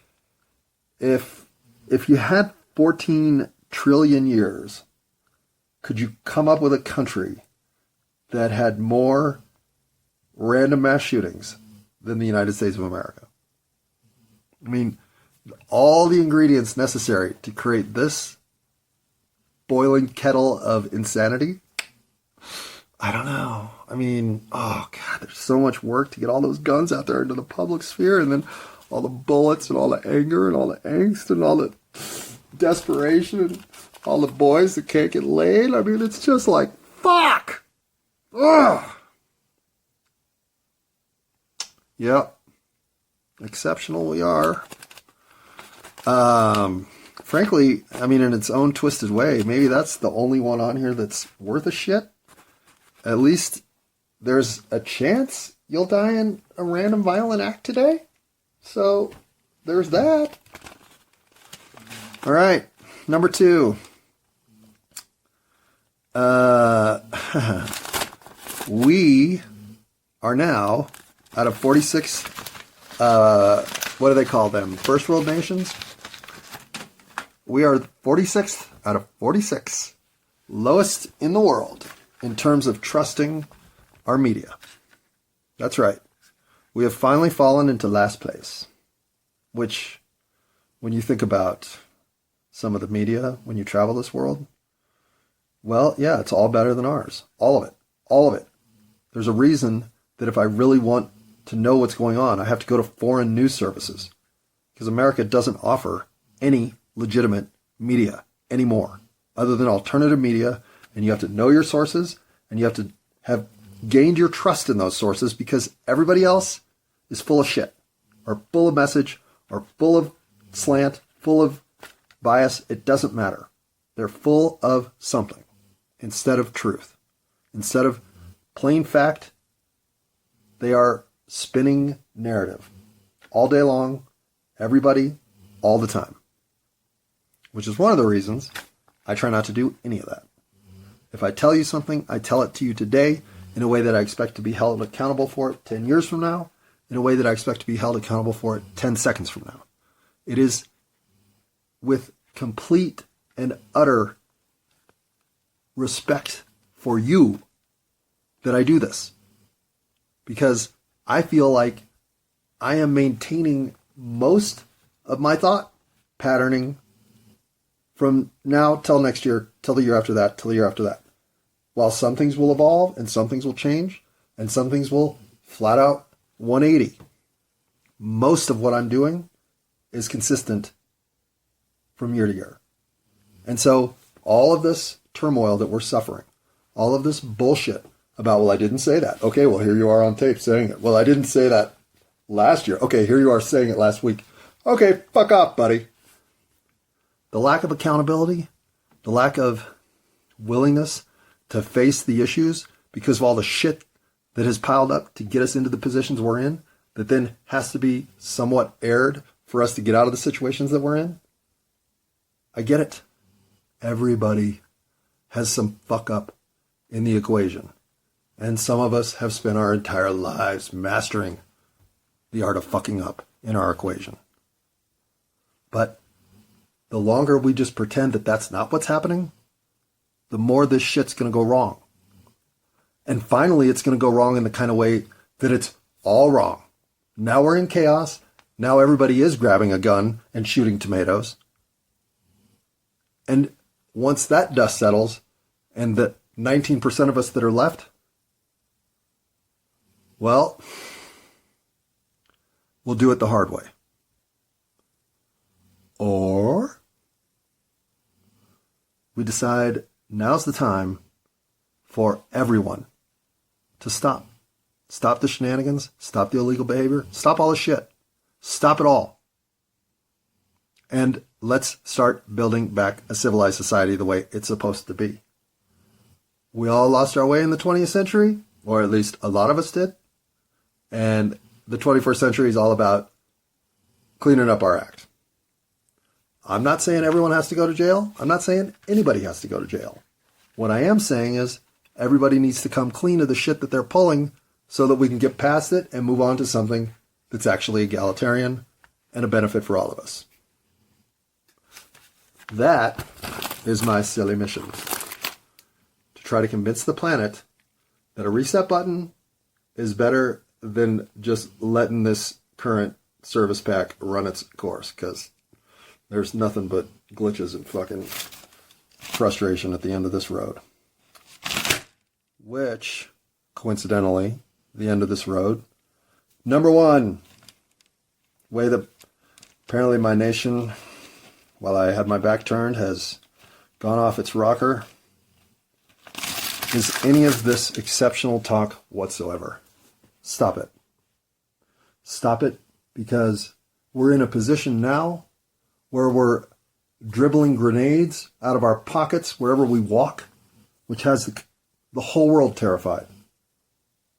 if you had 14 trillion years, could you come up with a country that had more random mass shootings than the United States of America? I mean, all the ingredients necessary to create this boiling kettle of insanity, I don't know. I mean, oh God, there's so much work to get all those guns out there into the public sphere, and then all the bullets and all the anger and all the angst and all the desperation and all the boys that can't get laid. I mean, it's just like, fuck! Ugh! Yep. Exceptional we are. Frankly, I mean, in its own twisted way, maybe that's the only one on here that's worth a shit. At least there's a chance you'll die in a random violent act today. So there's that. All right, number 2. We are now, out of 46 what do they call them? First world nations? We are 46th out of 46. Lowest in the world in terms of trusting our media. That's right. We have finally fallen into last place. Which, when you think about some of the media, when you travel this world, well, yeah, it's all better than ours. All of it. All of it. There's a reason that if I really want to know what's going on, I have to go to foreign news services. Because America doesn't offer any legitimate media anymore, other than alternative media, and you have to know your sources, and you have to have gained your trust in those sources, because everybody else is full of shit, or full of message, or full of slant, full of bias. It doesn't matter. They're full of something instead of truth. Instead of plain fact, they are spinning narrative all day long, everybody, all the time. Which is one of the reasons I try not to do any of that. If I tell you something, I tell it to you today in a way that I expect to be held accountable for it 10 years from now, in a way that I expect to be held accountable for it 10 seconds from now. It is with complete and utter respect for you that I do this. Because I feel like I am maintaining most of my thought patterning from now till next year, till the year after that, till the year after that. While some things will evolve and some things will change and some things will flat out 180. Most of what I'm doing is consistent from year to year. And so all of this turmoil that we're suffering, all of this bullshit about, well, I didn't say that. Okay, well, here you are on tape saying it. Well, I didn't say that last year. Okay, here you are saying it last week. Okay, fuck off, buddy. The lack of accountability, the lack of willingness to face the issues because of all the shit that has piled up to get us into the positions we're in, that then has to be somewhat aired for us to get out of the situations that we're in. I get it. Everybody has some fuck up in the equation. And some of us have spent our entire lives mastering the art of fucking up in our equation. But the longer we just pretend that that's not what's happening, the more this shit's going to go wrong. And finally, it's going to go wrong in the kind of way that it's all wrong. Now we're in chaos. Now everybody is grabbing a gun and shooting tomatoes. And once that dust settles, and the 19% of us that are left, well, we'll do it the hard way. Or we decide now's the time for everyone to stop. Stop the shenanigans. Stop the illegal behavior. Stop all the shit. Stop it all. And let's start building back a civilized society the way it's supposed to be. We all lost our way in the 20th century, or at least a lot of us did. And the 21st century is all about cleaning up our act. I'm not saying everyone has to go to jail. I'm not saying anybody has to go to jail. What I am saying is everybody needs to come clean of the shit that they're pulling so that we can get past it and move on to something that's actually egalitarian and a benefit for all of us. That is my silly mission. To try to convince the planet that a reset button is better than just letting this current service pack run its course, because there's nothing but glitches and fucking frustration at the end of this road. Which, coincidentally, the end of this road, number one, way that apparently my nation, while I had my back turned, has gone off its rocker, is any of this exceptional talk whatsoever. Stop it. Stop it, because we're in a position now where we're dribbling grenades out of our pockets wherever we walk, which has the whole world terrified.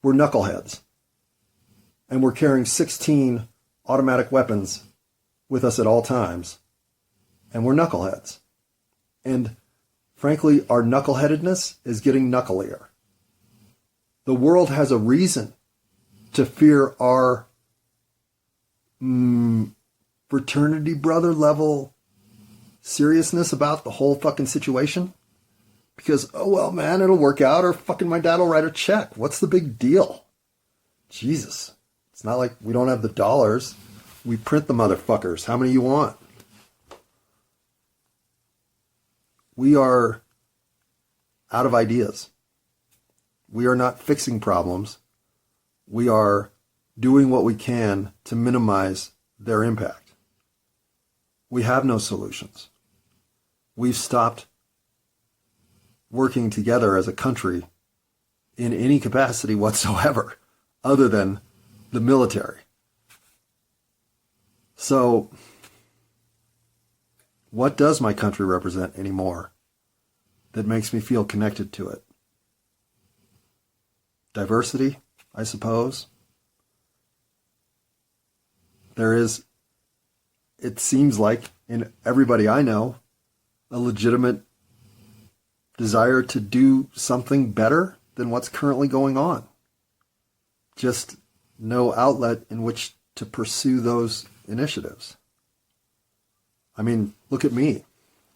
We're knuckleheads. And we're carrying 16 automatic weapons with us at all times. And we're knuckleheads. And frankly, our knuckleheadedness is getting knucklier. The world has a reason to fear our fraternity brother level seriousness about the whole fucking situation. Because, oh well, man, it'll work out, or fucking my dad will write a check. What's the big deal? Jesus. It's not like we don't have the dollars. We print the motherfuckers. How many you want? We are out of ideas. We are not fixing problems. We are doing what we can to minimize their impact. We have no solutions. We've stopped working together as a country in any capacity whatsoever, other than the military. So, what does my country represent anymore that makes me feel connected to it? Diversity, I suppose. There is, it seems like, in everybody I know, a legitimate desire to do something better than what's currently going on. Just no outlet in which to pursue those initiatives. I mean, look at me,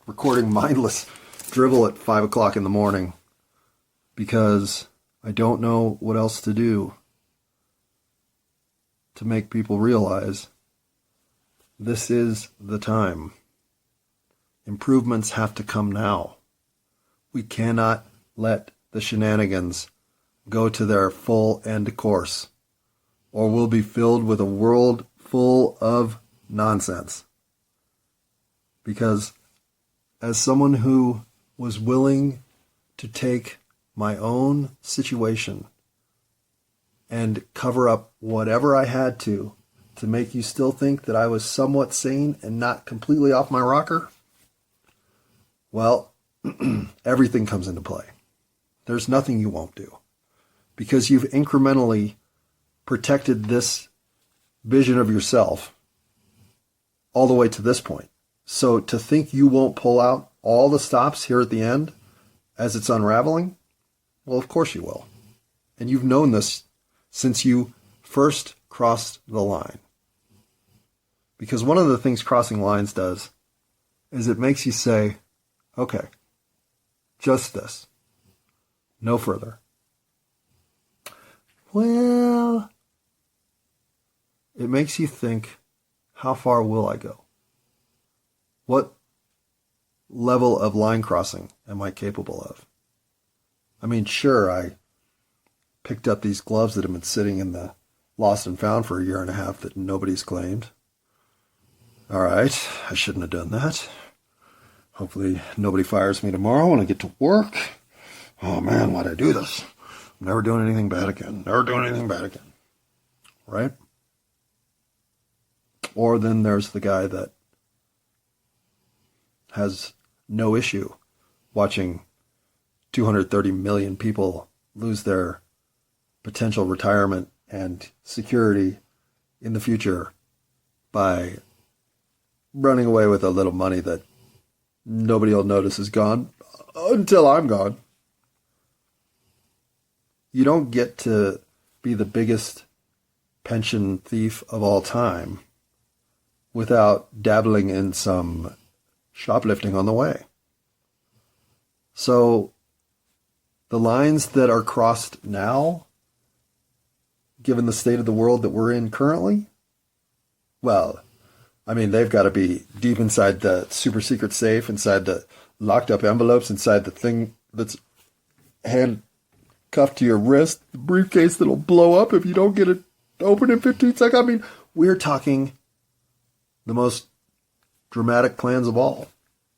recording mindless drivel at 5 o'clock in the morning because I don't know what else to do to make people realize this is the time. Improvements have to come now. We cannot let the shenanigans go to their full end course, or we'll be filled with a world full of nonsense. Because as someone who was willing to take my own situation and cover up whatever I had to make you still think that I was somewhat sane and not completely off my rocker, well, everything comes into play. There's nothing you won't do because you've incrementally protected this vision of yourself all the way to this point. So to think you won't pull out all the stops here at the end as it's unraveling, well, of course you will. And you've known this since you first crossed the line. Because one of the things crossing lines does is it makes you say, okay, just this. No further. Well, it makes you think, how far will I go? What level of line crossing am I capable of? I mean, sure, I picked up these gloves that have been sitting in the lost and found for a year and a half that nobody's claimed. All right, I shouldn't have done that. Hopefully nobody fires me tomorrow when I get to work. Oh man, why'd I do this? I'm never doing anything bad again. Never doing anything bad again. Right? Or then there's the guy that has no issue watching 230 million people lose their potential retirement and security in the future by running away with a little money that nobody will notice is gone until I'm gone. You don't get to be the biggest pension thief of all time without dabbling in some shoplifting on the way. So the lines that are crossed now, given the state of the world that we're in currently, well, I mean, they've got to be deep inside the super secret safe, inside the locked up envelopes, inside the thing that's handcuffed to your wrist, the briefcase that'll blow up if you don't get it open in 15 seconds. I mean, we're talking the most dramatic plans of all.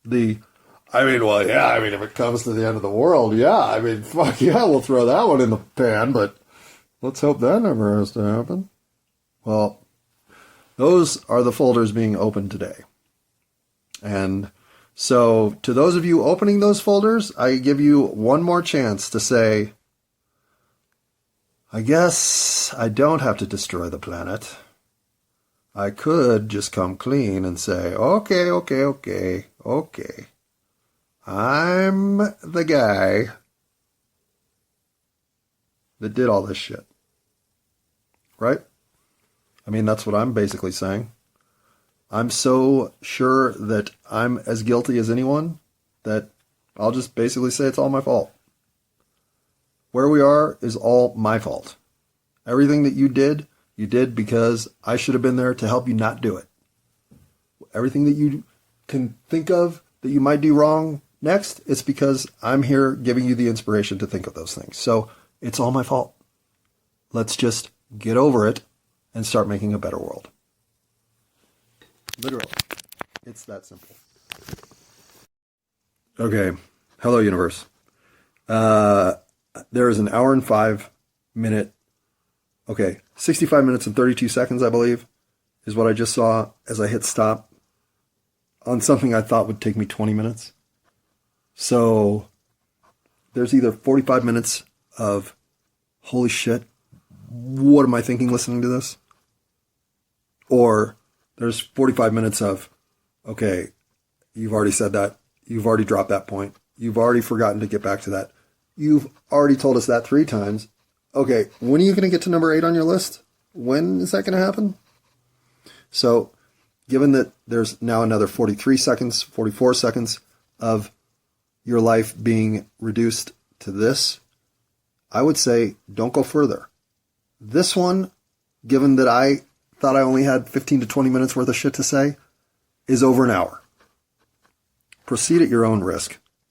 If it comes to the end of the world, fuck yeah, we'll throw that one in the pan, but let's hope that never has to happen. Well, those are the folders being opened today. And so to those of you opening those folders, I give you one more chance to say, I guess I don't have to destroy the planet. I could just come clean and say, okay. I'm the guy that did all this shit. Right? I mean, that's what I'm basically saying. I'm so sure that I'm as guilty as anyone that I'll just basically say it's all my fault. Where we are is all my fault. Everything that you did because I should have been there to help you not do it. Everything that you can think of that you might do wrong next, it's because I'm here giving you the inspiration to think of those things. So it's all my fault. Let's just get over it and start making a better world. Literally. It's that simple. Okay. Hello, universe. There is an hour and 65 minutes and 32 seconds, I believe, is what I just saw as I hit stop on something I thought would take me 20 minutes. So there's either 45 minutes of, holy shit, what am I thinking listening to this? Or there's 45 minutes of, okay, you've already said that. You've already dropped that point. You've already forgotten to get back to that. You've already told us that 3 times. Okay, when are you going to get to number 8 on your list? When is that going to happen? So, given that there's now another 43 seconds, 44 seconds of your life being reduced to this, I would say don't go further. This one, given that I thought I only had 15 to 20 minutes worth of shit to say, is over an hour. Proceed at your own risk.